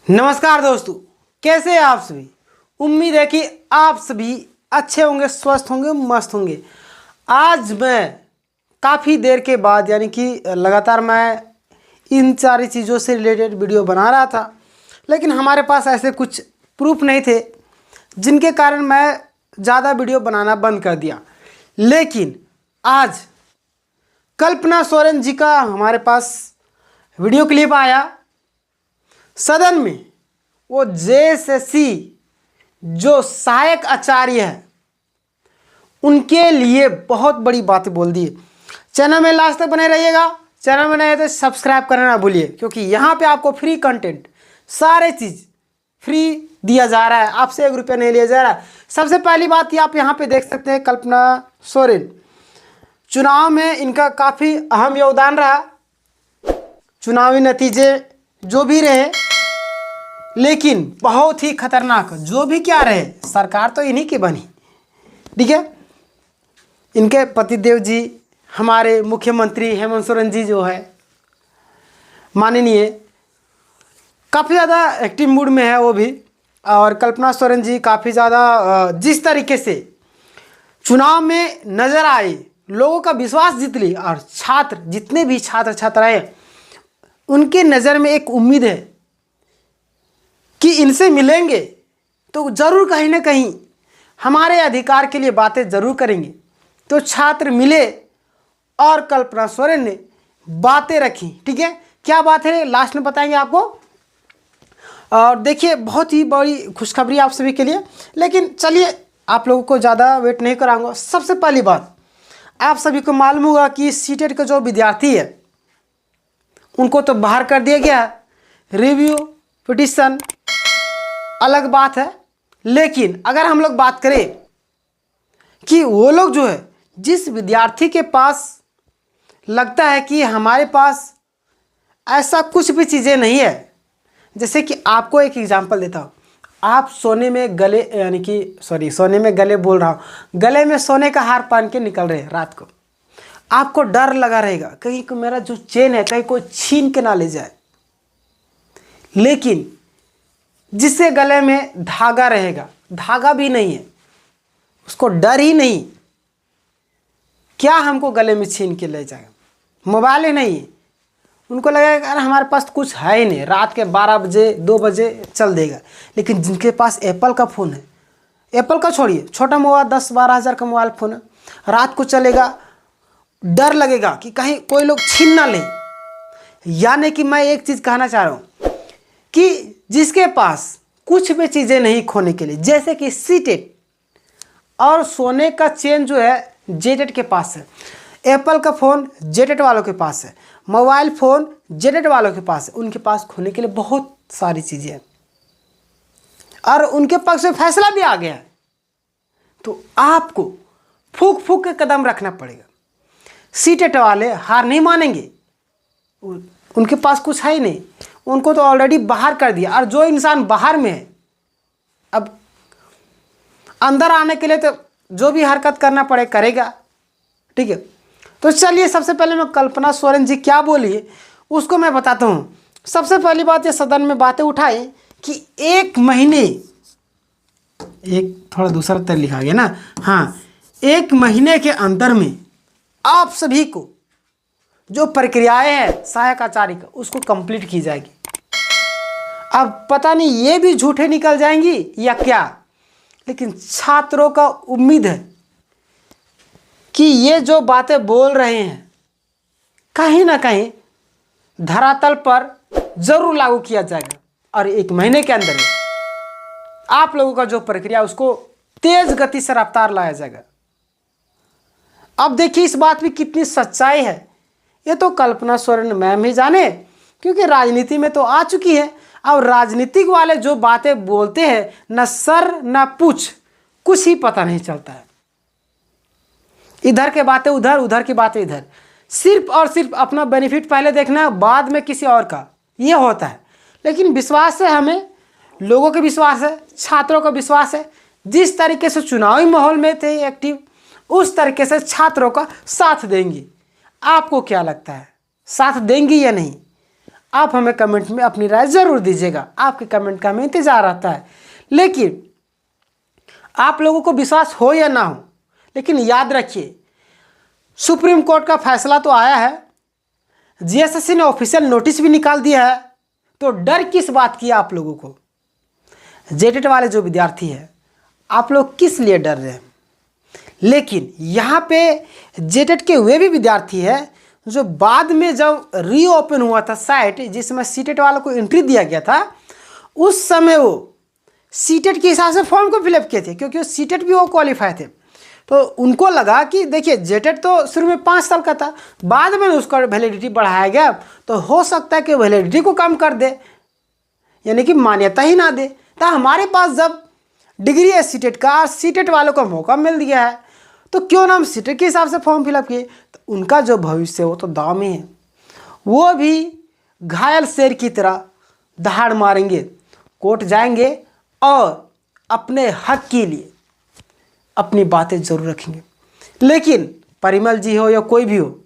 नमस्कार दोस्तों, कैसे हैं आप सभी। उम्मीद है कि आप सभी अच्छे होंगे, स्वस्थ होंगे, मस्त होंगे। आज मैं काफ़ी देर के बाद यानी कि लगातार मैं इन सारी चीज़ों से रिलेटेड वीडियो बना रहा था, लेकिन हमारे पास ऐसे कुछ प्रूफ नहीं थे जिनके कारण मैं ज़्यादा वीडियो बनाना बंद कर दिया। लेकिन आज कल्पना सोरेन जी का हमारे पास वीडियो क्लिप आया। सदन में वो जेएसएससी जो सहायक आचार्य है उनके लिए बहुत बड़ी बातें बोल दी। चैनल में लास्ट तक बने रहिएगा। चैनल में नए तो सब्सक्राइब करना ना भूलिए, क्योंकि यहाँ पे आपको फ्री कंटेंट सारे चीज़ फ्री दिया जा रहा है, आपसे 1 रुपया नहीं लिया जा रहा है। सबसे पहली बात कि आप यहाँ पे देख सकते हैं कल्पना सोरेन, चुनाव में इनका काफ़ी अहम योगदान रहा। चुनावी नतीजे जो भी रहे, लेकिन बहुत ही खतरनाक जो भी क्या रहे, सरकार तो इन्हीं की बनी। ठीक है, इनके पतिदेव जी हमारे मुख्यमंत्री हेमंत सोरेन जी जो है माननीय, काफ़ी ज़्यादा एक्टिव मूड में है वो भी। और कल्पना सोरेन जी काफ़ी ज़्यादा जिस तरीके से चुनाव में नज़र आए, लोगों का विश्वास जीत ली, और छात्र जितने भी छात्र छात्राएं उनके नज़र में एक उम्मीद है कि इनसे मिलेंगे तो ज़रूर कहीं ना कहीं हमारे अधिकार के लिए बातें ज़रूर करेंगे। तो छात्र मिले और कल्पना सोरेन ने बातें रखी। ठीक है, क्या बात है लास्ट में बताएंगे आपको। और देखिए, बहुत ही बड़ी खुशखबरी आप सभी के लिए। लेकिन चलिए, आप लोगों को ज़्यादा वेट नहीं कराऊंगा। सबसे पहली बात, आप सभी को मालूम होगा कि सीटेट का जो विद्यार्थी है उनको तो बाहर कर दिया गया है। रिव्यू पिटिशन अलग बात है, लेकिन अगर हम लोग बात करें कि वो लोग जो है, जिस विद्यार्थी के पास लगता है कि हमारे पास ऐसा कुछ भी चीज़ें नहीं है, जैसे कि आपको एक एग्जांपल देता हूँ। आप सोने में गले यानी कि सोने में गले बोल रहा हूँ, गले में सोने का हार पहन के निकल रहे हैं रात को, आपको डर लगा रहेगा कहीं को मेरा जो चेन है कहीं कोई छीन के ना ले जाए। लेकिन जिसके गले में धागा रहेगा, धागा भी नहीं है, उसको डर ही नहीं क्या हमको गले में छीन के ले जाएगा। मोबाइल ही नहीं है, उनको लगेगा अरे हमारे पास कुछ है ही नहीं, रात के 12 बजे 2 बजे चल देगा। लेकिन जिनके पास एप्पल का फ़ोन है, एप्पल का छोड़िए, छोटा मोबाइल 10-12 हज़ार का मोबाइल फ़ोन है, रात को चलेगा, डर लगेगा कि कहीं कोई लोग छीन ना ले। यानी कि मैं एक चीज़ कहना चाह रहा हूँ कि जिसके पास कुछ भी चीज़ें नहीं खोने के लिए, जैसे कि सीटेट और सोने का चेन जो है जेटेट के पास है, एप्पल का फ़ोन जेटेट वालों के पास है, मोबाइल फ़ोन जेटेट वालों के पास है, उनके पास खोने के लिए बहुत सारी चीज़ें हैं और उनके पक्ष में फैसला भी आ गया है। तो आपको फूक फूक के कदम रखना पड़ेगा। सीटेट वाले हार नहीं मानेंगे, उनके पास कुछ है ही नहीं, उनको तो ऑलरेडी बाहर कर दिया। और जो इंसान बाहर में है, अब अंदर आने के लिए तो जो भी हरकत करना पड़े करेगा। ठीक है, तो चलिए सबसे पहले मैं कल्पना सोरेन जी क्या बोली है उसको मैं बताता हूँ। सबसे पहली बात, ये सदन में बातें उठाई कि 1 महीने, एक थोड़ा दूसरा तरह लिखा गया ना, हाँ, 1 महीने के अंदर में आप सभी को जो प्रक्रियाएं हैं सहायक आचार्य का, उसको कंप्लीट की जाएगी। अब पता नहीं ये भी झूठे निकल जाएंगी या क्या, लेकिन छात्रों का उम्मीद है कि ये जो बातें बोल रहे हैं कहीं ना कहीं धरातल पर जरूर लागू किया जाएगा, और 1 महीने के अंदर आप लोगों का जो प्रक्रिया उसको तेज गति से रफ्तार लाया जाएगा। अब देखिए इस बात में कितनी सच्चाई है, ये तो कल्पना सोरेन मैम ही जाने, क्योंकि राजनीति में तो आ चुकी है। अब राजनीतिक वाले जो बातें बोलते हैं, न सर न पूछ, कुछ ही पता नहीं चलता है। इधर के बातें उधर, उधर की बातें इधर, सिर्फ और सिर्फ अपना बेनिफिट पहले देखना, बाद में किसी और का, ये होता है। लेकिन विश्वास है हमें, लोगों का विश्वास है, छात्रों का विश्वास है, जिस तरीके से चुनावी माहौल में थे एक्टिव, उस तरीके से छात्रों का साथ देंगी। आपको क्या लगता है, साथ देंगी या नहीं? आप हमें कमेंट में अपनी राय ज़रूर दीजिएगा, आपके कमेंट का हमें इंतज़ार रहता है। लेकिन आप लोगों को विश्वास हो या ना हो, लेकिन याद रखिए सुप्रीम कोर्ट का फैसला तो आया है, जीएसएससी ने ऑफिशियल नोटिस भी निकाल दिया है, तो डर किस बात की है आप लोगों को? जेटेट वाले जो विद्यार्थी हैं, आप लोग किस लिए डर रहे हैं? लेकिन यहाँ पे जेटेट के वे भी विद्यार्थी हैं जो बाद में जब रीओपन हुआ था साइट जिसमें सीटेट वालों को एंट्री दिया गया था, उस समय वो सीटेट के हिसाब से फॉर्म को फिलअप किए थे, क्योंकि वो सीटेट भी वो क्वालिफाई थे। तो उनको लगा कि देखिए जेटेट तो शुरू में 5 साल का था, बाद में उसका वैलिडिटी बढ़ाया गया, तो हो सकता है कि वैलिडिटी को कम कर दे, यानी कि मान्यता ही ना दे। तो हमारे पास जब डिग्री है सीटेट का, सीटेट वालों को मौका मिल गया है, तो क्यों ना हम सीटेट के हिसाब से फॉर्म फिलअप किए। तो उनका जो भविष्य है वो तो दाव में है, वो भी घायल शेर की तरह दहाड़ मारेंगे, कोर्ट जाएंगे और अपने हक के लिए अपनी बातें जरूर रखेंगे। लेकिन परिमल जी हो या कोई भी हो,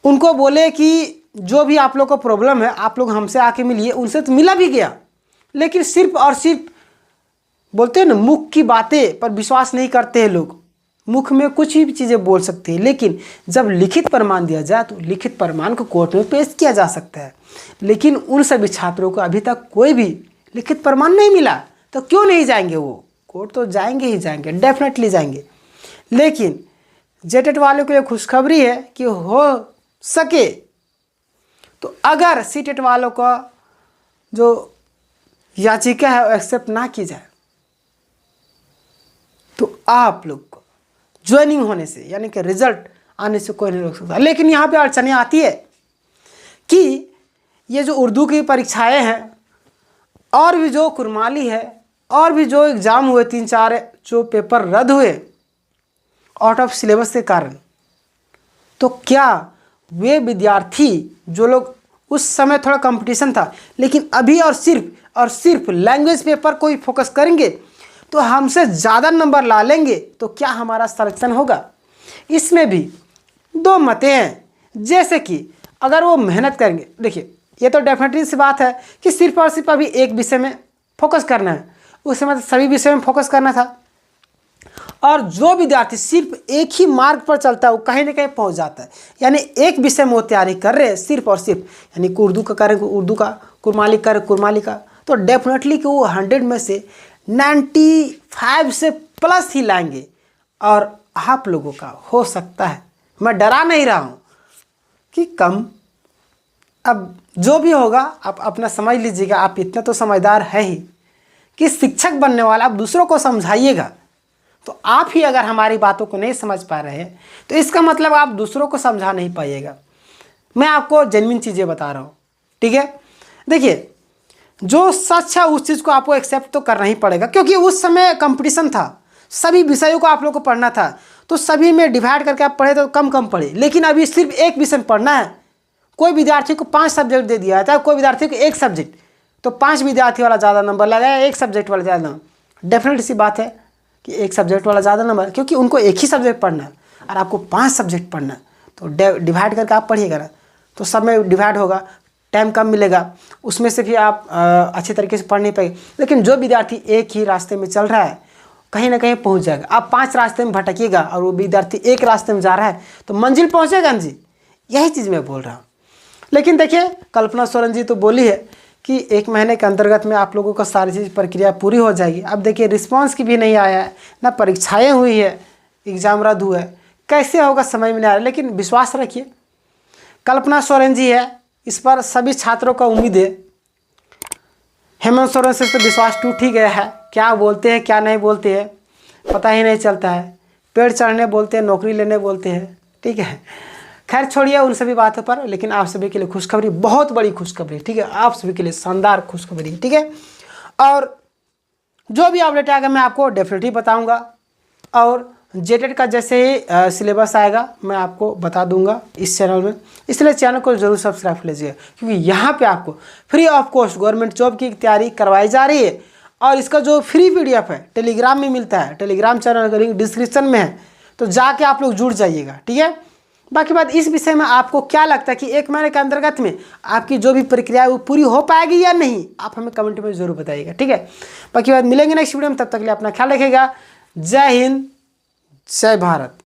उनको बोले कि जो भी आप लोग को प्रॉब्लम है आप लोग हमसे आके मिलिए, उनसे तो मिला भी गया, लेकिन सिर्फ और सिर्फ बोलते हैं ना मुख की बातें पर विश्वास नहीं करते हैं लोग। मुख में कुछ भी चीज़ें बोल सकते हैं, लेकिन जब लिखित प्रमाण दिया जाए तो लिखित प्रमाण को कोर्ट में पेश किया जा सकता है। लेकिन उन सभी छात्रों को अभी तक कोई भी लिखित प्रमाण नहीं मिला, तो क्यों नहीं जाएंगे वो? कोर्ट तो जाएंगे ही जाएंगे, डेफिनेटली जाएंगे। लेकिन जेटेट वालों के लिए खुशखबरी है कि हो सके तो अगर सीटेट वालों का जो याचिका है वो एक्सेप्ट ना की जाए, तो आप लोग को ज्वाइनिंग होने से यानी कि रिजल्ट आने से कोई नहीं रोक सकता। लेकिन यहाँ पे अड़चनें आती है कि ये जो उर्दू की परीक्षाएं हैं और भी जो कुरमाली है और भी जो एग्ज़ाम हुए 3-4 जो पेपर रद्द हुए आउट ऑफ सिलेबस के कारण, तो क्या वे विद्यार्थी जो लोग उस समय थोड़ा कंपटीशन था, लेकिन अभी और सिर्फ लैंग्वेज पेपर को ही फोकस करेंगे तो हमसे ज़्यादा नंबर ला लेंगे, तो क्या हमारा सिलेक्शन होगा? इसमें भी दो मतें हैं। जैसे कि अगर वो मेहनत करेंगे, देखिए ये तो डेफिनेटली सी बात है कि सिर्फ और सिर्फ अभी एक विषय में फोकस करना है, उस समय तो सभी विषय में फोकस करना था। और जो विद्यार्थी सिर्फ एक ही मार्ग पर चलता है वो कहीं ना कहीं पहुंच जाता है, यानी एक विषय में वो तैयारी कर रहे हैं सिर्फ और सिर्फ, यानी कि उर्दू का करें उर्दू का, कुरमाली करें कुरमाली का, तो डेफिनेटली कि वो 100 में से 95 से प्लस ही लाएंगे। और आप लोगों का हो सकता है, मैं डरा नहीं रहा हूँ कि कम, अब जो भी होगा आप अपना समझ लीजिएगा। आप इतना तो समझदार है ही कि शिक्षक बनने वाला आप दूसरों को समझाइएगा, तो आप ही अगर हमारी बातों को नहीं समझ पा रहे हैं तो इसका मतलब आप दूसरों को समझा नहीं पाइएगा। मैं आपको जेन्युइन चीज़ें बता रहा हूँ, ठीक है। देखिए जो सच है उस चीज़ को आपको एक्सेप्ट तो करना ही पड़ेगा, क्योंकि उस समय कंपटीशन था, सभी विषयों को आप लोग को पढ़ना था, तो सभी में डिवाइड करके आप पढ़े तो कम पढ़े। लेकिन अभी सिर्फ एक विषय में पढ़ना है। कोई विद्यार्थी को 5 सब्जेक्ट दे दिया जाता है, कोई विद्यार्थी को 1 सब्जेक्ट, तो 5 विद्यार्थी वाला ज़्यादा नंबर लगाया, 1 सब्जेक्ट वाला ज़्यादा नंबर। डेफिनेट सी बात है कि 1 सब्जेक्ट वाला ज़्यादा नंबर, क्योंकि उनको एक ही सब्जेक्ट पढ़ना है और आपको 5 सब्जेक्ट पढ़ना है, तो डिवाइड करके आप पढ़िएगा ना, तो सब में डिवाइड होगा, टाइम कम मिलेगा, उसमें से भी आप अच्छे तरीके से पढ़ नहीं पाएंगे। लेकिन जो विद्यार्थी एक ही रास्ते में चल रहा है कहीं ना कहीं पहुंच जाएगा। आप 5 रास्ते में भटकिएगा और वो विद्यार्थी एक रास्ते में जा रहा है तो मंजिल पहुंचेगा ना जी, यही चीज़ मैं बोल रहा हूँ। लेकिन देखिए कल्पना सोरेन जी तो बोली है कि 1 महीने के अंतर्गत में आप लोगों का सारी चीज़ प्रक्रिया पूरी हो जाएगी। अब देखिए रिस्पांस की भी नहीं आया है, ना परीक्षाएँ हुई है, एग्ज़ाम रद्द हुआ है, कैसे होगा समझ में नहीं आ रहा। लेकिन विश्वास रखिए, कल्पना सोरेन जी है, इस पर सभी छात्रों का उम्मीद है। हेमंत सोरेन से तो विश्वास टूट ही गया है, क्या बोलते हैं क्या नहीं बोलते हैं पता ही नहीं चलता है, पेड़ चढ़ने बोलते हैं, नौकरी लेने बोलते हैं, ठीक है। खैर छोड़िए उन सभी बातों पर, लेकिन आप सभी के लिए खुशखबरी, बहुत बड़ी खुशखबरी, ठीक है, आप सभी के लिए शानदार खुशखबरी, ठीक है। और जो भी अपडेट आएगा मैं आपको डेफिनेटली बताऊंगा, और जेटेट का जैसे ही सिलेबस आएगा मैं आपको बता दूंगा इस चैनल में, इसलिए चैनल को जरूर सब्सक्राइब कर लीजिएगा, क्योंकि यहाँ पे आपको free of cost government job की तैयारी करवाई जा रही है। और इसका जो फ्री PDF है टेलीग्राम में मिलता है, टेलीग्राम चैनल का लिंक डिस्क्रिप्शन में है, तो जाके आप लोग जुड़ जाइएगा, ठीक है। बाकी बात इस विषय में आपको क्या लगता है कि 1 महीने के अंतर्गत में आपकी जो भी प्रक्रिया है वो पूरी हो पाएगी या नहीं, आप हमें कमेंट में ज़रूर बताइएगा, ठीक है। बाकी बात मिलेंगे नेक्स्ट वीडियो में, तब तक के लिए अपना ख्याल रखिएगा। जय हिंद, जय भारत।